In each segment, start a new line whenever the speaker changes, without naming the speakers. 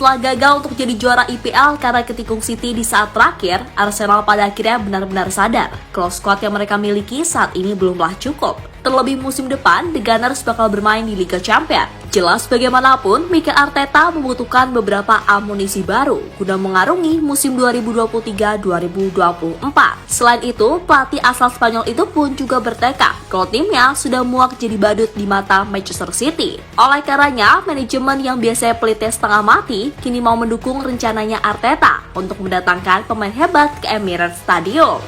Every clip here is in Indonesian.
Setelah gagal untuk jadi juara IPL karena ketikung City di saat terakhir, Arsenal pada akhirnya benar-benar sadar kalau skuad yang mereka miliki saat ini belumlah cukup. Terlebih musim depan, The Gunners bakal bermain di Liga Champions. Jelas bagaimanapun, Mikel Arteta membutuhkan beberapa amunisi baru guna mengarungi musim 2023-2024. Selain itu, pelatih asal Spanyol itu pun juga bertekad kalau timnya sudah muak jadi badut di mata Manchester City. Oleh karenanya, manajemen yang biasanya pelitnya setengah mati kini mau mendukung rencananya Arteta untuk mendatangkan pemain hebat ke Emirates Stadium.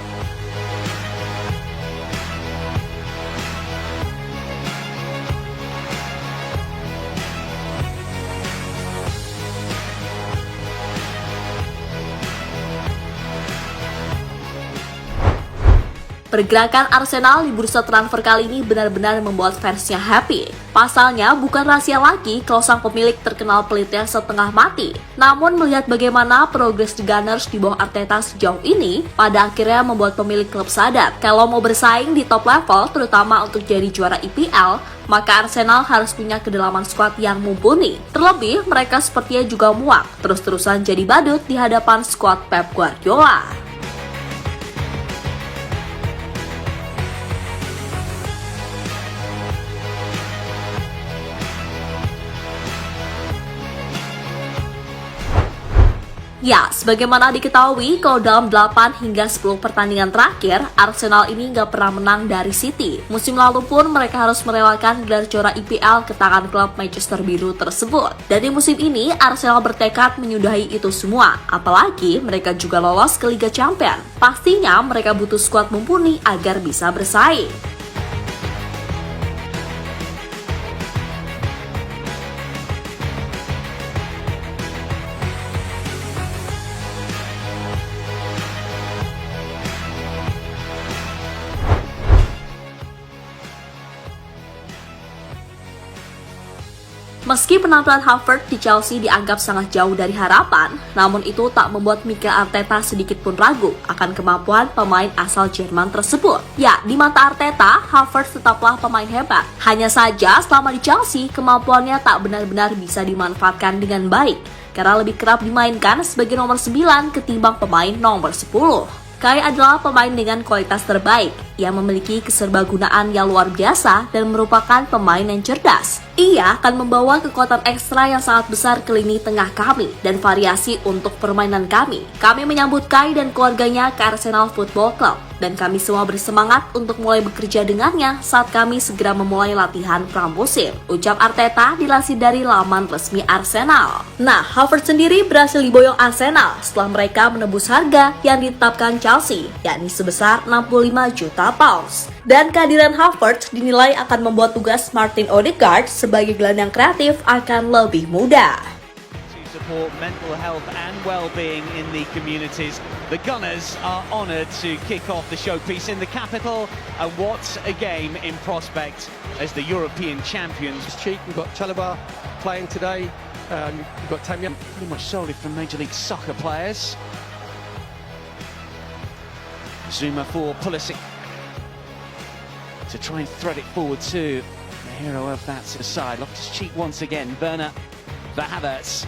Pergerakan Arsenal di bursa transfer kali ini benar-benar membuat fansnya happy. Pasalnya bukan rahasia lagi kalau sang pemilik terkenal pelitnya setengah mati. Namun melihat bagaimana progres The Gunners di bawah Arteta sejauh ini, pada akhirnya membuat pemilik klub sadar kalau mau bersaing di top level, terutama untuk jadi juara IPL, maka Arsenal harus punya kedalaman skuad yang mumpuni. Terlebih, mereka sepertinya juga muak terus-terusan jadi badut di hadapan skuad Pep Guardiola. Ya, sebagaimana diketahui, kalau dalam 8 hingga 10 pertandingan terakhir, Arsenal ini nggak pernah menang dari City. Musim lalu pun mereka harus merelakan gelar juara IPL ke tangan klub Manchester Biru tersebut. Dan di musim ini, Arsenal bertekad menyudahi itu semua. Apalagi mereka juga lolos ke Liga Champions. Pastinya mereka butuh skuad mumpuni agar bisa bersaing. Meski penampilan Havertz di Chelsea dianggap sangat jauh dari harapan, namun itu tak membuat Mikel Arteta sedikit pun ragu akan kemampuan pemain asal Jerman tersebut. Ya, di mata Arteta, Havertz tetaplah pemain hebat. Hanya saja selama di Chelsea, kemampuannya tak benar-benar bisa dimanfaatkan dengan baik, karena lebih kerap dimainkan sebagai nomor 9 ketimbang pemain nomor 10. Kai adalah pemain dengan kualitas terbaik, yang memiliki keserbagunaan yang luar biasa dan merupakan pemain yang cerdas. Ia akan membawa kekuatan ekstra yang sangat besar ke lini tengah kami dan variasi untuk permainan kami. Kami menyambut Kai dan keluarganya ke Arsenal Football Club, dan kami semua bersemangat untuk mulai bekerja dengannya saat kami segera memulai latihan pramusim, ucap Arteta dilansir dari laman resmi Arsenal. Nah, Havertz sendiri berhasil diboyong Arsenal setelah mereka menembus harga yang ditetapkan Chelsea, yakni sebesar 65 juta pounds. Dan kehadiran Havertz dinilai akan membuat tugas Martin Odegaard sebagai gelandang kreatif akan lebih mudah.
Support mental health and well-being in the communities. The Gunners are honoured to kick off the showpiece in the capital, and what a game in prospect as the European champions.
Cheek, we've got Chalobah playing today, we've got Tammy.
Pretty much solely from Major League Soccer players. Zuma for Pulisic to try and thread it forward to the hero of that side. Loftus-Cheek once again, Werner for Havertz.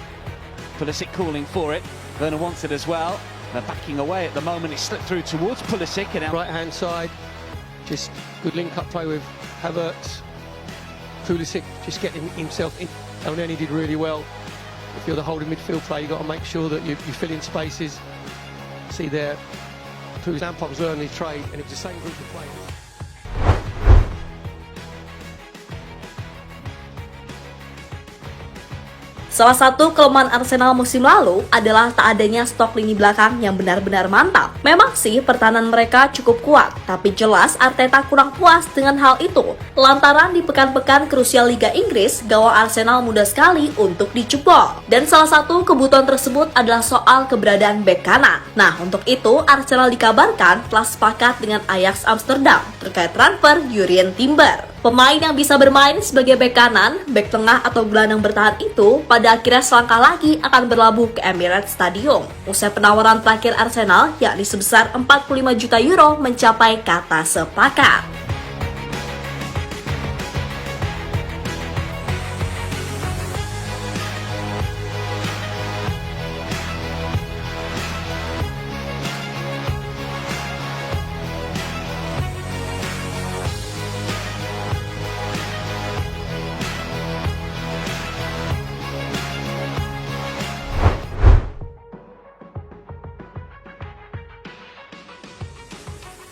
Pulisic calling for it. Werner wants it as well. They're backing away at the moment. It slipped through towards Pulisic. And
right hand side, just good link-up play with Havertz. Pulisic just getting himself in. Elneny did really well. If you're the holding midfield player, you've got to make sure that you fill in spaces. See there, Lampard was learning his trade, and it was the same group of players.
Salah satu kelemahan Arsenal musim lalu adalah tak adanya stok lini belakang yang benar-benar mantap. Memang sih pertahanan mereka cukup kuat, tapi jelas Arteta kurang puas dengan hal itu. Lantaran di pekan-pekan krusial Liga Inggris, gawang Arsenal mudah sekali untuk dicebol. Dan salah satu kebutuhan tersebut adalah soal keberadaan bek kanan. Nah, untuk itu Arsenal dikabarkan telah sepakat dengan Ajax Amsterdam terkait transfer Jurrien Timber. Pemain yang bisa bermain sebagai bek kanan, bek tengah atau gelandang bertahan itu pada akhirnya selangkah lagi akan berlabuh ke Emirates Stadium. Usai penawaran terakhir Arsenal yakni sebesar 45 juta euro mencapai kata sepakat.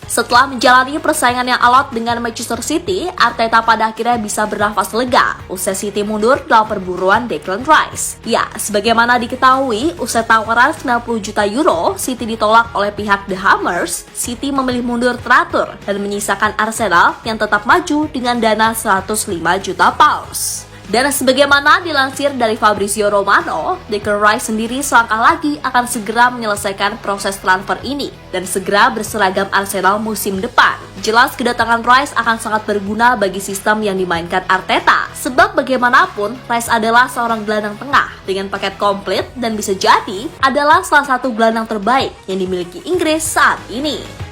Setelah menjalani persaingan yang alot dengan Manchester City, Arteta pada akhirnya bisa bernafas lega usai City mundur dalam perburuan Declan Rice. Ya, sebagaimana diketahui, usai tawaran 90 juta euro, City ditolak oleh pihak The Hammers. City memilih mundur teratur dan menyisakan Arsenal yang tetap maju dengan dana 105 juta pounds. Dan sebagaimana dilansir dari Fabrizio Romano, Declan Rice sendiri selangkah lagi akan segera menyelesaikan proses transfer ini dan segera berseragam Arsenal musim depan. Jelas kedatangan Rice akan sangat berguna bagi sistem yang dimainkan Arteta, sebab bagaimanapun Rice adalah seorang gelandang tengah dengan paket komplit dan bisa jadi adalah salah satu gelandang terbaik yang dimiliki Inggris saat ini.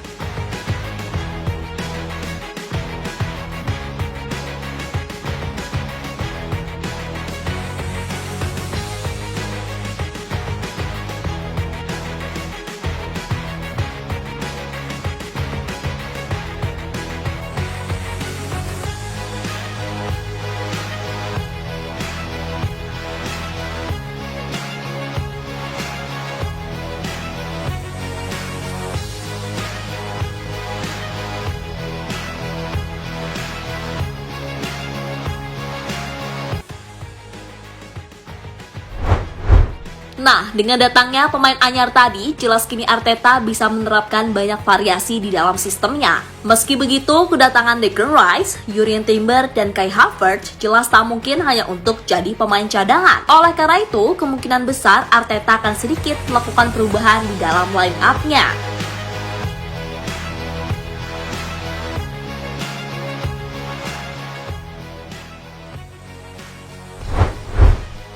Nah, dengan datangnya pemain anyar tadi, jelas kini Arteta bisa menerapkan banyak variasi di dalam sistemnya. Meski begitu, kedatangan Declan Rice, Jurrien Timber, dan Kai Havertz jelas tak mungkin hanya untuk jadi pemain cadangan. Oleh karena itu, kemungkinan besar Arteta akan sedikit melakukan perubahan di dalam line-up-nya.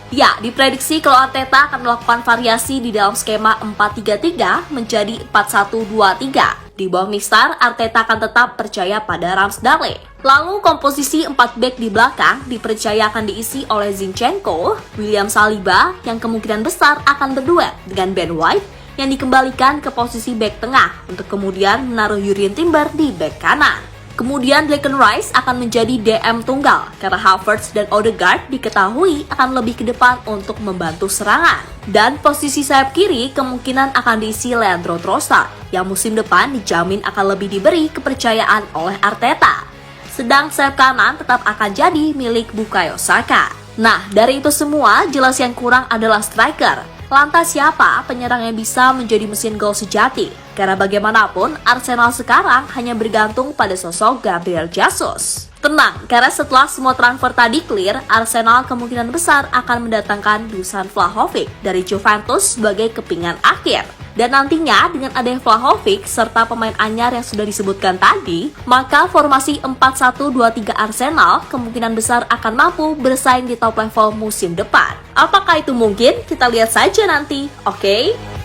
Ya, diprediksi kalau Arteta akan melakukan variasi di dalam skema 4-3-3 menjadi 4-1-2-3. Di bawah Mister, Arteta akan tetap percaya pada Ramsdale. Lalu komposisi 4 back di belakang dipercaya akan diisi oleh Zinchenko, William Saliba yang kemungkinan besar akan berduet dengan Ben White yang dikembalikan ke posisi back tengah untuk kemudian menaruh Jurrien Timber di back kanan. Kemudian Declan Rice akan menjadi DM tunggal karena Havertz dan Odegaard diketahui akan lebih ke depan untuk membantu serangan. Dan posisi sayap kiri kemungkinan akan diisi Leandro Trossard yang musim depan dijamin akan lebih diberi kepercayaan oleh Arteta. Sedang sayap kanan tetap akan jadi milik Bukayo Saka. Nah, dari itu semua jelas yang kurang adalah striker. Lantas siapa penyerang yang bisa menjadi mesin gol sejati? Karena bagaimanapun, Arsenal sekarang hanya bergantung pada sosok Gabriel Jesus. Tenang, karena setelah semua transfer tadi clear, Arsenal kemungkinan besar akan mendatangkan Dusan Vlahovic dari Juventus sebagai kepingan akhir. Dan nantinya dengan adanya Vlahovic serta pemain anyar yang sudah disebutkan tadi, maka formasi 4-1-2-3 Arsenal kemungkinan besar akan mampu bersaing di top level musim depan. Apakah itu mungkin? Kita lihat saja nanti, oke?